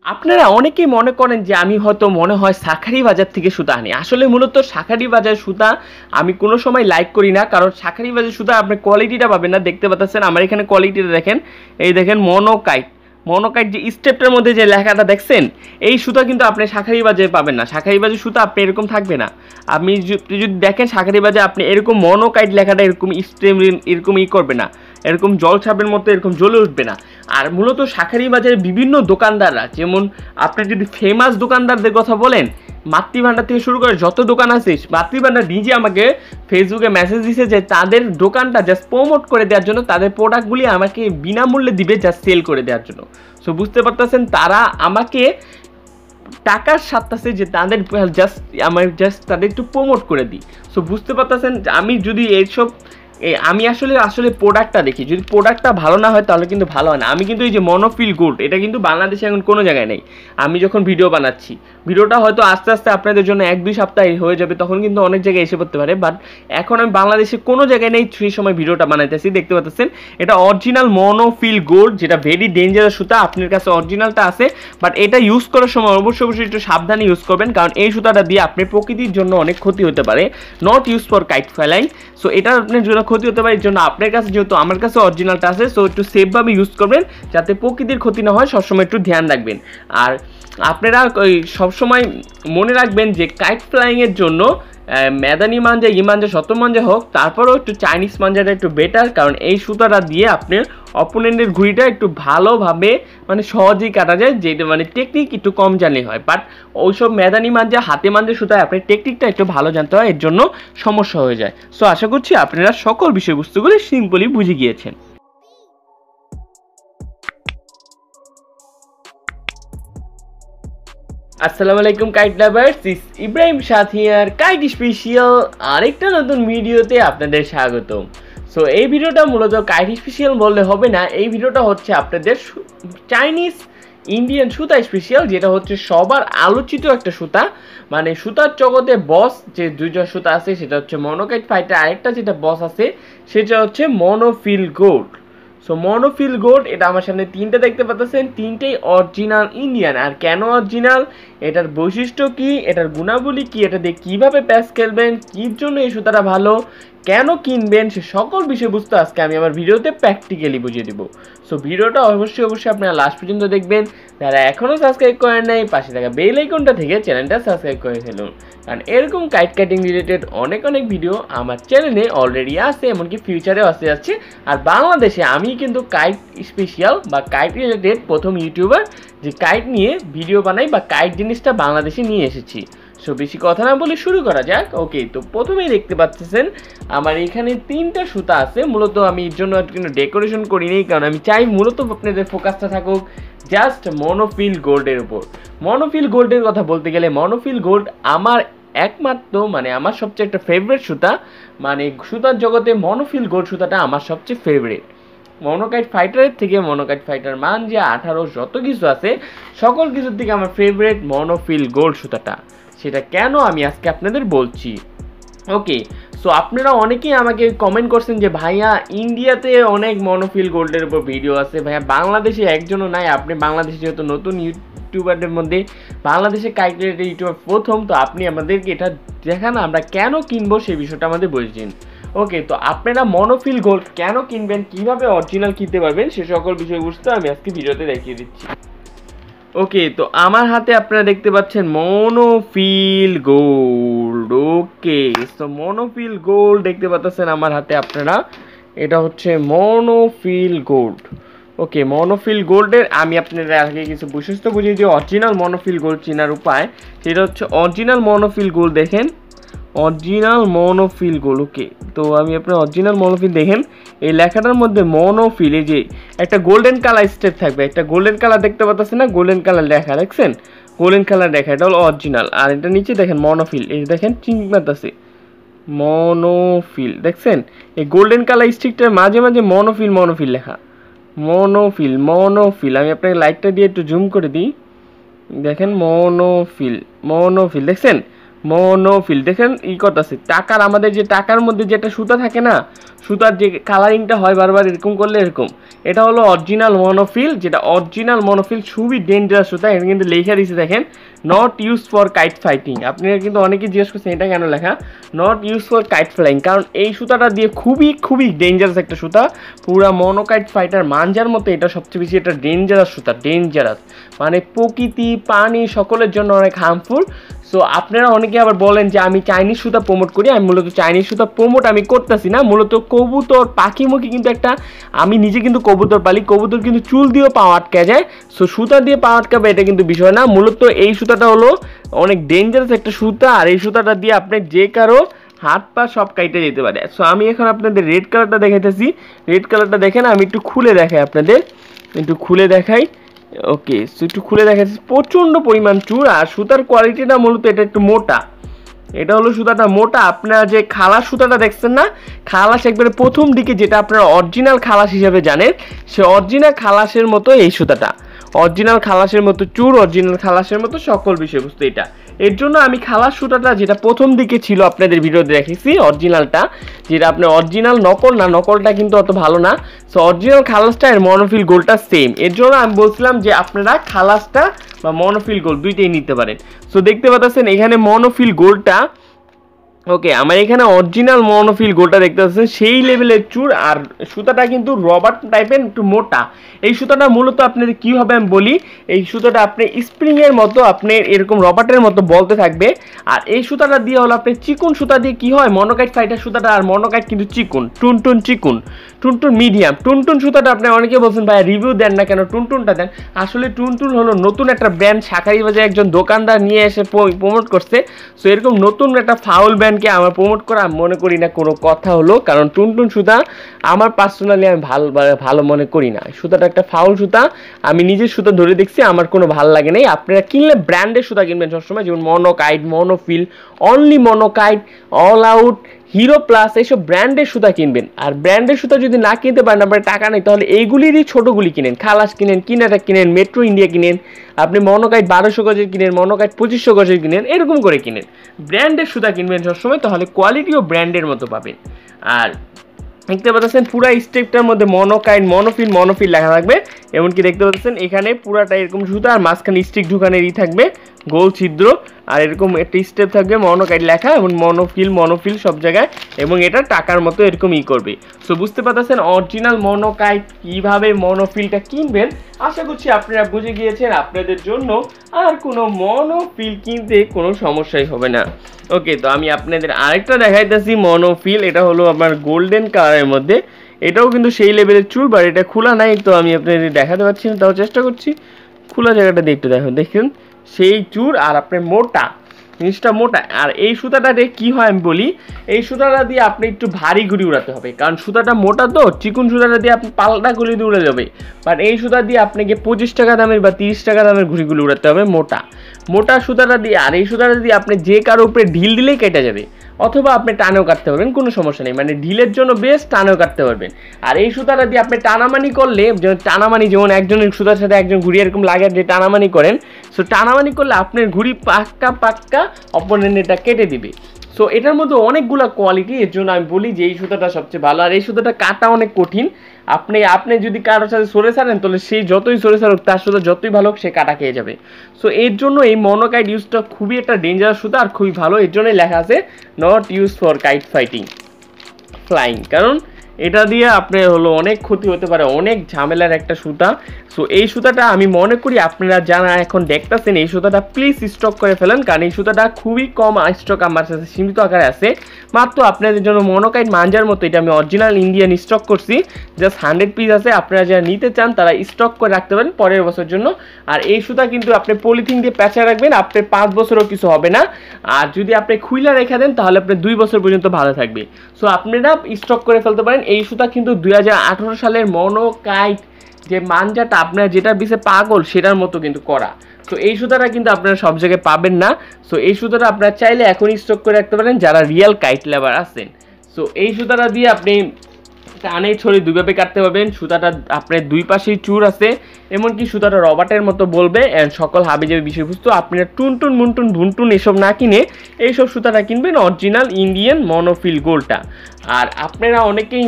আপনারা অনেকেই মনে করেন যে আমি হয়তো মনে হয় শাঁখারি বাজার থেকে সুতা আনি। আসলে মূলত শাঁখারি বাজার সুতা আমি কোনো সময় লাইক করি না, কারণ শাঁখারি বাজার সুতা আপনি কোয়ালিটিটা পাবেন না। দেখতে পাচ্ছেন আমার এখানে কোয়ালিটিটা দেখেন, এই দেখেন মনোকাইট। মনোকাইট যে স্টেপটার মধ্যে যে লেখাটা দেখছেন, এই সুতা কিন্তু আপনি শাঁখারি বাজারে পাবেন না। শাঁখারি বাজার সুতা আপনি এরকম থাকবে না। আপনি যদি দেখেন শাঁখারি বাজার, আপনি এরকম মনোকাইট লেখাটা এরকম স্টেম এরকম করবে না, এরকম জল ছাপের মতো এরকম জ্বলে উঠবে না। আর মূলত শাঁখারি বাজারে বিভিন্ন দোকানদাররা, যেমন আপনি যদি ফেমাস দোকানদারদের কথা বলেন, মাতৃভান্ডার থেকে শুরু করে যত দোকান আছে, মাতৃভান্ডার নিজে আমাকে ফেসবুকে মেসেজ দিয়েছে যে তাদের দোকানটা জাস্ট প্রমোট করে দেওয়ার জন্য, তাদের প্রোডাক্টগুলি আমাকে বিনামূল্যে দিবে জাস্ট সেল করে দেওয়ার জন্য। সো বুঝতে পারতেছেন তারা আমাকে টাকার সাথে যে তাদের জাস্ট তাদের একটু প্রমোট করে দিই। সো বুঝতে পারতেছেন আমি যদি এইসব আমি আসলে প্রোডাক্টটা দেখি, যদি প্রোডাক্টটা ভালো না হয় তাহলে কিন্তু ভালো হয় না। আমি কিন্তু এই যে মনোফিল গোল্ড, এটা কিন্তু বাংলাদেশে এখন কোনো জায়গায় নেই। আমি যখন ভিডিও বানাচ্ছি, ভিডিওটা হয়তো আস্তে আস্তে আপনাদের জন্য 1-2 সপ্তাহে হয়ে যাবে, তখন কিন্তু অনেক জায়গায় এসে পড়তে পারে, বাট এখন আমি বাংলাদেশে কোনো জায়গায় নেই, সেই সময় ভিডিওটা বানাইতেছি। দেখতে পাচ্ছেন এটা অরিজিনাল মনোফিল গোল্ড, যেটা ভেরি ডেঞ্জারাস সুতা। আপনার কাছে অরিজিনালটা আছে, বাট এটা ইউজ করার সময় অবশ্যই একটু সাবধানে ইউজ করবেন, কারণ এই সুতাটা দিয়ে আপনার প্রকৃতির জন্য অনেক ক্ষতি হতে পারে। Not use for kite flying. So এটা আপনার জন্য ক্ষতি হতে পারে, এর জন্য আপনার কাছে যেহেতু আমার কাছে অরিজিনালটা আছে, সো একটু সেফভাবে ইউজ করবেন যাতে প্রকৃতির ক্ষতি না হয়, সবসময় একটু ধ্যান রাখবেন। আর আপনারা ওই সবসময় মনে রাখবেন যে কাইট ফ্লাইংয়ের জন্য মেদানি মাঞ্জা, ইমাঞ্জা, শত মাঞ্জা হোক, তারপরেও একটু চাইনিজ মাঞ্জাটা একটু বেটার, কারণ এই সুতাটা দিয়ে আপনার অপোনেন্টের ঘুড়িটা একটু ভালোভাবে মানে সহজেই কাটা যায়, যেটা মানে টেকনিক একটু কম জানলে হয়। বাট ওইসব মেদানি মাঞ্জা, হাতে মাঞ্জা সুতায় আপনার টেকনিকটা একটু ভালো জানতে হয়, এর জন্য সমস্যা হয়ে যায়। সো আশা করছি আপনারা সকল বিষয়বস্তুগুলি সিম্পলি বুঝে গিয়েছেন। আসসালামু আলাইকুম কাইট লাভার্স, দিস ইব্রাহিম সাথিয়ার কাইট স্পেশাল আরেকটা নতুন ভিডিওতে আপনাদের স্বাগতম। সো এই ভিডিওটা মূলত কাইট স্পেশাল বললে হবে না, এই ভিডিওটা হচ্ছে আপনাদের চাইনিজ ইন্ডিয়ান সুতা স্পেশাল, যেটা হচ্ছে সবার আলোচিত একটা সুতা। মানে সুতার জগতে বস যে দুইটা সুতা আছে, সেটা হচ্ছে মনোকাইট ফাইটার, আরেকটা যেটা বস আছে সেটা হচ্ছে মনোফিল গোল্ড। সো মনোফিল গোল্ড, এটা আমার সামনে তিনটে দেখতে পাচ্ছেন, তিনটেই অরিজিনাল ইন্ডিয়ান। আর কেন অরিজিনাল, এটার বৈশিষ্ট্য কি, এটার গুণাবলী কি, এটা দিয়ে কীভাবে প্যাচ খেলবেন, কির জন্য এই সুতাটা ভালো, কেন কিনবেন, সে সকল বিষয়বস্তু আজকে আমি আমার ভিডিওতে প্র্যাকটিক্যালি বুঝিয়ে দিব। সো ভিডিওটা অবশ্যই আপনারা লাস্ট পর্যন্ত দেখবেন। যারা এখনও সাবস্ক্রাইব করেন নাই, পাশে থাকা বেল আইকনটা থেকে চ্যানেলটা সাবস্ক্রাইব করে ফেলুন, কারণ এরকম কাইট কাটিং রিলেটেড অনেক ভিডিও আমার চ্যানেলে অলরেডি আছে, এমনকি ফিউচারেও আসতে যাচ্ছে। আর বাংলাদেশে আমি কিন্তু কাইট স্পেশাল বা কাইট রিলেটেড প্রথম ইউটিউবার যে কাইট নিয়ে ভিডিও বানাই বা কাইট জিনিসটা বাংলাদেশে নিয়ে এসেছি। সো বেশি কথা না বলে শুরু করা যাক। ওকে, তো প্রথমেই দেখতে পাচ্ছেন আমার এখানে তিনটা সুতা আছে। মূলত আমি এর জন্য কিন্তু ডেকোরেশন করিনি, কারণ আমি চাই মূলত আপনাদের ফোকাসটা থাকুক জাস্ট মনোফিল গোল্ডের উপর। মনোফিল গোল্ডের কথা বলতে গেলে, মনোফিল গোল্ড আমার একমাত্র মানে আমার সবচেয়ে একটা ফেভারিট সুতা। মানে সুতার জগতে মনোফিল গোল্ড সুতাটা আমার সবচেয়ে ফেভারিট। মনোকাইট ফাইটারের থেকে, মনোকাইট ফাইটার মাঞ্জা 18 যত কিছু আছে, সকল কিছুর থেকে আমার ফেভারিট মনোফিল গোল্ড সুতাটা। সেটা কেন আমি আজকে আপনাদের বলছি। ওকে, সো আপনারা অনেকেই আমাকে কমেন্ট করছেন যে ভাইয়া ইন্ডিয়াতে অনেক মনোফিল গোল্ডের উপর ভিডিও আছে, ভাইয়া বাংলাদেশে একজনও নাই। আপনি বাংলাদেশে যেহেতু নতুন ইউটিউবারদের মধ্যে বাংলাদেশে কাইট রিলেটেড ইউটিউবার প্রথম, তো আপনি আমাদেরকে এটা দেখান আমরা কেন কিনবো সেই বিষয়টা আমাদের বলছেন। ওকে, তো আপনারা মনোফিল গোল্ড কেন কিনবেন, কিভাবে অরিজিনাল কিনতে পারবেন, সে সকল বিষয়বস্তু আমি আজকে ভিডিওতে দেখিয়ে দিচ্ছি। ওকে, তো আমার হাতে আপনারা দেখতে পাচ্ছেন মনোফিল গোল্ড। ওকে, তো মনোফিল গোল্ড দেখতে পাচ্ছেন আমার হাতে আপনারা, এটা হচ্ছে মনোফিল গোল্ড। ওকে, মনোফিল গোল্ডের আমি আপনাদের আগে কিছু বৈশিষ্ট্য বুঝিয়ে দিই। অরিজিনাল মনোফিল গোল্ড চেনার উপায়, সেটা হচ্ছে অরিজিনাল মনোফিল গোল্ড দেখেন, অরিজিনাল মনোফিল গোল্ড। ওকে, তো আমি আপনার অরিজিনাল মনোফিল দেখেন, এই লেখাটার মধ্যে মনোফিল, এই যে একটা গোল্ডেন কালার স্টেপ থাকবে, একটা গোল্ডেন কালার দেখতে পাচ্ছেন না, গোল্ডেন কালার লেখা দেখছেন, গোল্ডেন কালার লেখা, এটা হলো অরিজিনাল। আর এটা নিচে দেখেন মনোফিল, এই দেখেন চিহ্ন আছে মনোফিল, দেখছেন এই গোল্ডেন কালার স্টিকটার মাঝে মাঝে মনোফিল লেখা, মনোফিল। আমি আপনাকে লাইটটা দিয়ে একটু জুম করে দিই, দেখেন মনোফিল দেখছেন, মনোফিল দেখেন ই করতেছে টাকার, আমাদের যে টাকার মধ্যে যেটা সুতা থাকে না, সুতার যে কালারিংটা হয় বারবার এরকম করলে এরকম, এটা হলো অরিজিনাল মনোফিল, যেটা অরিজিনাল মনোফিল খুবই ডেঞ্জারাস সুতা। এটা কিন্তু লেখা দিয়েছে দেখেন, not use for kite fighting. আপনারা কিন্তু অনেকেই জিজ্ঞেস করছেন এটা কেন লেখা not use for kite flying, কারণ এই সুতাটা দিয়ে খুবই খুবই ডেঞ্জারাস একটা সুতা, পুরা মনোকাইট ফাইটার মাঞ্জার মতো এটা সবচেয়ে বেশি একটা ডেঞ্জারাস সুতা, ডেঞ্জারাস মানে প্রকৃতি পানি সকলের জন্য অনেক হার্মফুল। সো আপনারা অনেকে আবার বলেন যে আমি চাইনিজ সুতা প্রমোট করি, আমি মূলত চাইনিজ সুতা প্রমোট আমি করতেছি না, মূলত কবুতর পাখিমুখী কিন্তু একটা, আমি নিজে কিন্তু কবুতর পালি, কবুতর কিন্তু চুল দিয়েও পা আটকে যায়, সো সুতা দিয়ে পা আটকাবে এটা কিন্তু বিষয় না। মূলত এই সুতাটা হলো অনেক ডেঞ্জারাস একটা সুতা, আর এই সুতাটা দিয়ে আপনি যে কারো হাত পা সব কাইটে যেতে পারে। সো আমি এখন আপনাদের রেড কালারটা দেখাইতেছি, রেড কালারটা দেখেন, আমি একটু খুলে দেখাই আপনাদের, একটু খুলে দেখাই। ওকে, সো একটু খুলে দেখাচ্ছি, প্রচণ্ড পরিমাণ চুর, আর সুতার কোয়ালিটিটা মূলত এটা একটু মোটা, এটা হলো সুতাটা মোটা। আপনারা যে খালাস সুতাটা দেখছেন না, খালাস একবারে প্রথম দিকে যেটা আপনারা অরিজিনাল খালাস হিসেবে জানেন, সে অরিজিনাল খালাসের মতো এই সুতাটা, অরিজিনাল খালাসের মতো চুর, অরিজিনাল খালাসের মতো সকল বিষয়বস্তু এটা। এর জন্য আমি খালাস সুতাটা যেটা প্রথম দিকে ছিল আপনাদের ভিডিওতে দেখেছি, অরিজিনালটা যেটা আপনার অরিজিনাল, নকল না, নকলটা কিন্তু অত ভালো না। সো অরিজিনাল খালাসটা আর মনোফিল গোল্ডটা সেম, এর জন্য আমি বলছিলাম যে আপনারা খালাসটা বা মনোফিল গোল্ড দুইটাই নিতে পারেন। সো দেখতে পাচ্ছেন এখানে মনোফিল গোল্ডটা, ওকে আমার এখানে অরিজিনাল মনোফিল গোলটা দেখতে পাচ্ছেন সেই লেভেলের চুর, আর সুতাটা কিন্তু রবার টাইপের একটু মোটা। এই সুতাটা মূলত আপনাদের কী হবে আমি বলি, এই সুতাটা আপনি স্প্রিংয়ের মতো আপনার এরকম রবারের মতো বলতে থাকবে, আর এই সুতাটা দিয়ে হলো আপনি চিকুন সুতা দিয়ে কী হয়, মনোকাইট ফাইটার সুতাটা, আর মনোকাইট কিন্তু চিকুন, টুনটুন চিকুন, টুনটুন মিডিয়াম। টুনটুন সুতাটা আপনি অনেকে বলছেন ভাই রিভিউ দেন না কেন, টুনটুনটা দেন। আসলে টুনটুন হলো নতুন একটা ব্র্যান্ড, শাকারি বাজারে একজন দোকানদার নিয়ে এসে প্রমোট করছে। সো এরকম নতুন একটা ফাউল ব্র্যান্ডকে আমার প্রমোট করা আমি মনে করি না কোনো কথা হলো, কারণ টুনটুন সুতা আমার পার্সোনালি আমি ভালো মনে করি না, সুতাটা একটা ফাউল সুতা, আমি নিজের সুতা ধরে দেখছি, আমার কোনো ভালো লাগে নাই। আপনারা কিনলে ব্র্যান্ডের সুতা কিনবেন সবসময়, যেমন Monokite, Monofil, only Monokite, all out, Hero plus, এইসব ব্র্যান্ডের সুতা কিনবেন। আর ব্র্যান্ডের সুতা যদি না কিনতে পারেন, আপনার টাকা নেই, তাহলে এইগুলিরই ছোটোগুলি কিনেন, খালাস কিনেন, কিনাটা কিনেন, মেট্রো ইন্ডিয়া কিনেন, আপনি মনোকাইট 1200 গজের কিনেন, মনোকাইট 2500 গজের কিনেন, এরকম করে কিনেন। ব্র্যান্ডের সুতা কিনবেন সবসময়, তাহলে কোয়ালিটিও ব্র্যান্ডের মতো পাবেন। আর দেখতে পাচ্ছেন পুরা স্টেপটার মধ্যে মনোকাইট, মনোফিল, মনোফিল লেখা থাকবে, এমনকি দেখতে পাচ্ছেন এখানে পুরাটা এরকম সুতা, আর মাঝখানে স্টিক ঢুকানোরই থাকবে গোল ছিদ্র, আর এরকম একটা স্টেপ থাকবে মনোকাইট লেখা, এবং মনোফিল সব জায়গায়, এবং এটা টাকার মতো এরকম ই করবে। সো বুঝতে পারতেছেন অরিজিনাল মনোকাইট কীভাবে মনোফিলটা কিনবেন, আশা করছি আপনারা বুঝে গিয়েছেন, আপনাদের জন্য আর কোনো মনোফিল কিনতে কোনো সমস্যাই হবে না। ওকে, তো আমি আপনাদের আরেকটা দেখাইতেছি মনোফিল, এটা হলো আমার গোল্ডেন কালারের মধ্যে, এটাও কিন্তু সেই লেভেলের চুল, বাট এটা খোলা নাই, তো আমি আপনাদের দেখাতে পারছি না, তাও চেষ্টা করছি, খোলা জায়গাটা দিয়ে একটু দেখুন সেই চুর, আর আপনার মোটা জিনিসটা মোটা। আর এই সুতাটা দিয়ে কী হয় আমি বলি, এই সুতাটা দিয়ে আপনি একটু ভারী ঘুড়ি উড়াতে হবে, কারণ সুতাটা মোটা, তো চিকুন সুতাটা দিয়ে আপনি পাল্টা ঘুড়ি দিয়ে উড়ে যাবে, বাট এই সুতা দিয়ে আপনাকে 25 টাকা দামের বা 30 টাকা দামের ঘুড়িগুলো উড়াতে হবে মোটা সুতাটা দিয়ে। আর এই সুতাটা দিয়ে আপনি যে কারো উপরে ঢিল দিলেই কেটে যাবে, অথবা আপনি টানেও কাটতে পারবেন, কোনো সমস্যা নেই, মানে ঢিলের জন্য বেস্ট, টানেও কাটতে পারবেন। আর এই সুতাটা দিয়ে আপনি টানামানি করলে, যেমন একজনের সুতার সাথে একজন ঘুড়ি এরকম লাগে যে টানামানি করেন, সো টানামানি করলে আপনার ঘুড়ি পাক্কা অপোনেন্ট এটা কেটে দিবে। সো এটার মধ্যে অনেকগুলো কোয়ালিটি, এর জন্য আমি বলি যে এই সুতাটা সবচেয়ে ভালো। আর এই সুতাটা কাটা অনেক কঠিন, আপনি যদি কারোর সাথে সরে ছাড়েন, তাহলে সেই যতই সরে ছাড়ুক, তার সুতা যতই ভালো হোক, সে কাটা খেয়ে যাবে। সো এর জন্য এই মনোকাইট ইউজটা খুবই একটা ডেঞ্জারাস সুতা, আর খুবই ভালো, এর জন্যই লেখা আছে not use for kite fighting flying, কারণ এটা দিয়ে আপনার হলো অনেক ক্ষতি হতে পারে, অনেক ঝামেলার একটা সুতা। সো এই সুতাটা আমি মনে করি আপনারা যারা এখন দেখতেছেন, এই সুতাটা প্লিজ স্টক করে ফেলেন, কারণ এই সুতাটা খুবই কম স্টক আমার কাছে সীমিত আকারে আছে, মাত্র আপনাদের জন্য মনোকাইট মাঞ্জার মতো, এটা আমি অরিজিনাল ইন্ডিয়ান স্টক করছি, জাস্ট 100 পিস আছে, আপনারা যারা নিতে চান তারা স্টক করে রাখতে পারেন পরের বছর জন্য। আর এই সুতা কিন্তু আপনি পলিথিন দিয়ে প্যাঁচা রাখবেন, আপনার 5 বছরও কিছু হবে না, আর যদি আপনি খুইলা রেখে দেন তাহলে আপনার 2 বছর পর্যন্ত ভালো থাকবে। সো আপনারা স্টক করে ফেলতে পারেন। এই সুতা কিন্তু 2018 সালের মনোকাইট যে মাঞ্জাটা আপনারা যেটা বিষে পাগল সেটার মতো কিন্তু করা। তো এই সুতাটা কিন্তু আপনারা সব জায়গায় পাবেন না। সো এই সুতাটা আপনারা চাইলে এখনই স্টক করে রাখতে পারেন যারা রিয়েল কাইট লাভার আছেন। সো এই সুতাটা দিয়ে আপনি টানে ছড়ি দুইভাবে কাটতে পারবেন। সুতাটা আপনার দুই পাশেই চূড় আছে, এমনকি সুতাটা রবার্টের মতো বলবে। অ্যান্ড সকল হাবিজাবি বিষয়বস্তু আপনারা টুনটুন মুনটুন ভুনটুন এসব না কিনে এইসব সুতাটা কিনবেন অরিজিনাল ইন্ডিয়ান মনোফিল গোল্ডটা। আর আপনারা অনেকেই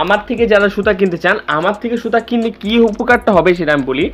আমার থেকে যারা সুতা কিনতে চান, আমার থেকে সুতা কিনলে কী উপকারটা হবে সেটা আমি বলি।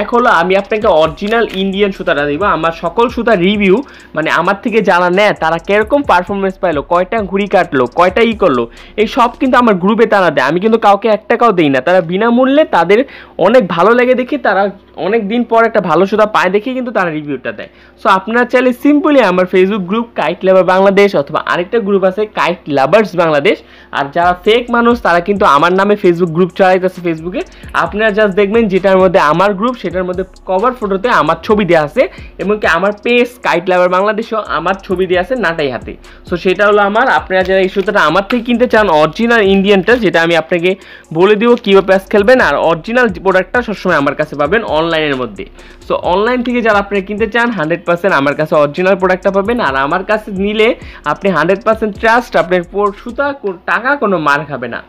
এক হলো আমি আপনাকে অরিজিনাল ইন্ডিয়ান সুতাটা দিব। আমার সকল সুতা রিভিউ, মানে আমার থেকে যারা নেয় তারা কীরকম পারফরমেন্স পাইলো, কয়টা ঘুড়ি কাটলো, কয়টা করলো, এই সব কিন্তু আমার গ্রুপে তারা দেয়। আমি কিন্তু কাউকে এক টাকাও দিই না, তারা বিনামূল্যে তাদের অনেক ভালো লাগে দেখে তারা অনেক দিন পর একটা ভালো সুতা পায় দেখে কিন্তু তারা রিভিউটা দেয়। সো আপনারা চাইলে সিম্পলি আমার ফেসবুক গ্রুপ কাইট লাভার বাংলাদেশ অথবা আরেকটা গ্রুপ আছে কাইট লাভার্স বাংলাদেশ। আর যারা ফেক মানুষ তারা কিন্তু আমার নামে ফেসবুক গ্রুপ চালাইতেছে ফেসবুকে। আপনারা জাস্ট দেখবেন যেটার মধ্যে আমার গ্রুপ, সেটার মধ্যে কভার ফটোতে আমার ছবি দেওয়া আছে, এমনকি আমার পেজ কাইট লাভার বাংলাদেশও আমার ছবি দেওয়া আছে নাটাই হাতে। সো সেটা হলো আমার। আপনারা যারা এই সুতাটা আমার থেকে কিনতে চান অরিজিনাল ইন্ডিয়ানটা, যেটা আমি আপনাকে বলে দিব কীভাবে প্যাচ খেলবেন, আর অরিজিনাল প্রোডাক্টটা সবসময় আমার কাছে পাবেন অনলাইনের মধ্যে। সো অনলাইন থেকে যারা আপনারা কিনতে চান 100% আমার কাছে অরিজিনাল প্রোডাক্টটা পাবেন। আর আমার কাছে নিলে আপনি 100% ট্রাস্ট, আপনার সুতা টাকা কোনো মার খাবে না।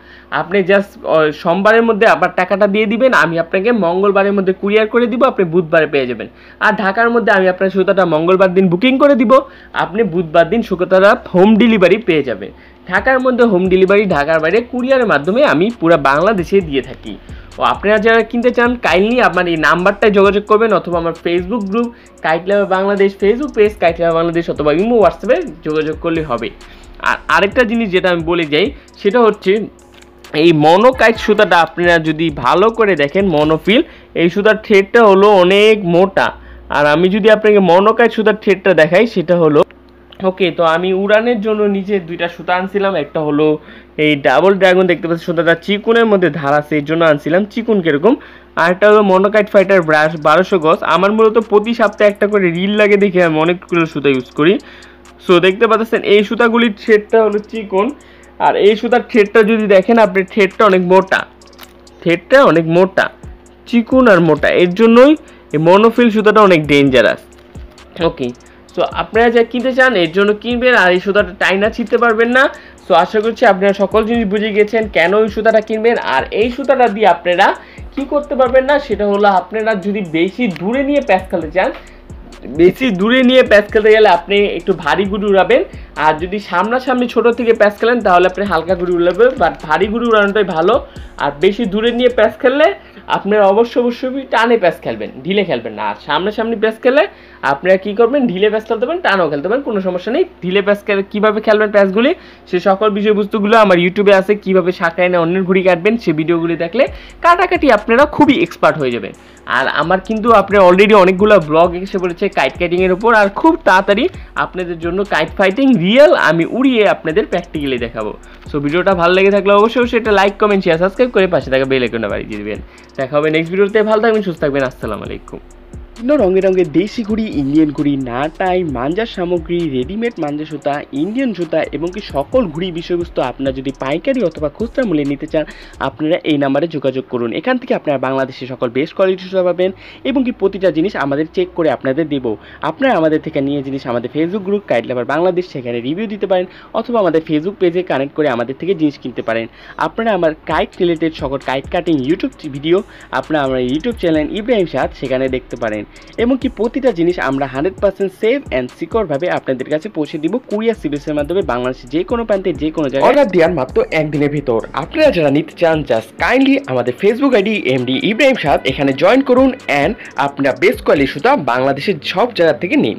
আপনি জাস্ট সোমবারের মধ্যে আবার টাকাটা দিয়ে দিবেন, আমি আপনাকে মঙ্গলবারের মধ্যে কুরিয়ার করে দিব, আপনি বুধবারে পেয়ে যাবেন। আর ঢাকার মধ্যে আমি আপনার সুতাটা মঙ্গলবার দিন বুকিং করে দিব, আপনি বুধবার দিন সুতাটা হোম ডেলিভারি পেয়ে যাবেন। ঢাকার মধ্যে হোম ডেলিভারি, ঢাকার বাইরে কুরিয়ারের মাধ্যমে আমি পুরো বাংলাদেশে দিয়ে থাকি। ও আপনারা যারা কিনতে চান কাইন্ডলি আমার এই নাম্বারটায় যোগাযোগ করবেন, অথবা আমার ফেসবুক গ্রুপ কাইট লাভার বাংলাদেশ, ফেসবুক পেজ কাইট লাভার বাংলাদেশ, অথবা ইমো হোয়াটসঅ্যাপে যোগাযোগ করলে হবে। আর আরেকটা জিনিস যেটা আমি বলে যাই সেটা হচ্ছে এই মনোকাইট সুতাটা আপনারা যদি ভালো করে দেখেন, মনোফিল এই সুতার থ্রেডটা হলো অনেক মোটা। আর আমি যদি আপনাকে মনোকাইট সুতার থ্রেডটা দেখাই সেটা হলো ওকে। তো আমি উড়ানের জন্য নিচে দুইটা সুতা আনছিলাম, একটা হলো এই ডাবল ড্রাগন দেখতে পাচ্ছি সুতাটা চিকুনের মধ্যে ধার আছে এই জন্য আনছিলাম, চিকুন কিরকম। আর একটা হলো মনোকাইট ফাইটার ব্রাশ 1200 গজ। আমার মূলত প্রতি সপ্তাহে একটা করে রিল লাগে দেখে আমি অনেকগুলো সুতা ইউজ করি। সো দেখতে পাচ্ছেন এই সুতাগুলির থ্রেডটা হলো চিকন, আর এই সুতার থ্রেডটা যদি দেখেন আপনি থ্রেডটা অনেক মোটা, থ্রেডটা অনেক মোটা, চিকুন আর মোটা, এর জন্যই এই মনোফিল সুতাটা অনেক ডেঞ্জারাস। ওকে, সো আপনারা যা কিনতে চান এর জন্য কিনবেন, আর এই সুতাটা টাইনা ছিঁড়তে পারবেন না। সো আশা করছি আপনারা সকল জিনিস বুঝে গেছেন কেন এই সুতাটা কিনবেন। আর এই সুতাটা দিয়ে আপনারা কি করতে পারবেন না সেটা হলো, আপনারা যদি বেশি দূরে নিয়ে প্যাচ খেলতে চান, বেশি দূরে নিয়ে প্যাচ খেলতে গেলে আপনি একটু ভারী গুড়ি উড়াবেন। আর যদি সামনাসামনি ছোটো থেকে প্যাচ খেলেন তাহলে আপনি হালকা গুড়ি উড়াবেন, বাট ভারী গুড়ি উড়ানোটাই ভালো। আর বেশি দূরে নিয়ে প্যাচ খেললে আপনারা অবশ্যই টানে প্যাচ খেলবেন, ঢিলে খেলবেন না। আর সামনাসামনি প্যাচ খেলে আপনারা কী করবেন, ঢিলে প্যাচ খেলতে পারেন, টানও খেলতে পারেন, কোনো সমস্যা নেই। ঢিলে প্যাচ খেলে কীভাবে খেলবেন প্যাচগুলি, সে সকল বিষয়বস্তুগুলো আমার ইউটিউবে আছে, কীভাবে শাখায় না অন্যের ঘুড়ি কাটবেন সে ভিডিওগুলি দেখলে কাটাকাটি আপনারা খুবই এক্সপার্ট হয়ে যাবেন। আর আমার কিন্তু আপনার অলরেডি অনেকগুলো ব্লগ এসে পড়েছে কাইট কাটিংয়ের উপর, আর খুব তাড়াতাড়ি আপনাদের জন্য কাইট ফাইটিং রিয়েল আমি উড়িয়ে আপনাদের প্র্যাকটিক্যালি দেখাবো। সো ভিডিওটা ভালো লেগে থাকলে অবশ্যই সেটা লাইক কমেন্ট শেয়ার সাবস্ক্রাইব করে পাশে থাকা বেল আইকনটা বাজিয়ে দিবেন। দেখা হবে নেক্সট ভিডিওতে। ভালো থাকবেন, সুস্থ থাকবেন, আসসালামু আলাইকুম। বিভিন্ন রঙে রঙে দেশি ঘুড়ি, ইন্ডিয়ান ঘুড়ি, নাটাই, মাঞ্জার সামগ্রী, রেডিমেড মাঞ্জা সুতা, ইন্ডিয়ান সুতা এবং কি সকল ঘুড়ি বিষয়বস্তু আপনারা যদি পাইকারি অথবা খুচরা মূল্যে নিতে চান আপনারা এই নাম্বারে যোগাযোগ করুন। এখান থেকে আপনারা বাংলাদেশের সকল বেস্ট কোয়ালিটি সুতা পাবেন এবং কি প্রতিটা জিনিস আমাদের চেক করে আপনাদের দেবো। আপনারা আমাদের থেকে নিয়ে জিনিস আমাদের ফেসবুক গ্রুপ কাইট লাভার বাংলাদেশ, সেখানে রিভিউ দিতে পারেন, অথবা আমাদের ফেসবুক পেজে কানেক্ট করে আমাদের থেকে জিনিস কিনতে পারেন। আপনারা আমার কাইট রিলেটেড সকল কাইট কাটিং ইউটিউব ভিডিও আপনারা আমার ইউটিউব চ্যানেল ইব্রাহিম সাদ সেখানে দেখতে পারেন। এমনকি প্রতিটা জিনিস আমরা 100% সেফ অ্যান্ড সিকিউরভাবে আপনাদের কাছে পৌঁছে দিব কুরিয়ার সার্ভিসের মাধ্যমে বাংলাদেশের যে কোনো প্রান্তে যে কোনো জায়গায় অর্ডার দেওয়ার মাত্র একদিনের ভিতর। আপনারা যারা নিতে চান জাস্ট কাইন্ডলি আমাদের ফেসবুক আইডি এমডি ইব্রাহিম সাদ এখানে জয়েন করুন অ্যান্ড আপনারা বেস্ট কোয়ালিটি সুতা বাংলাদেশের সব জায়গা থেকে নিন।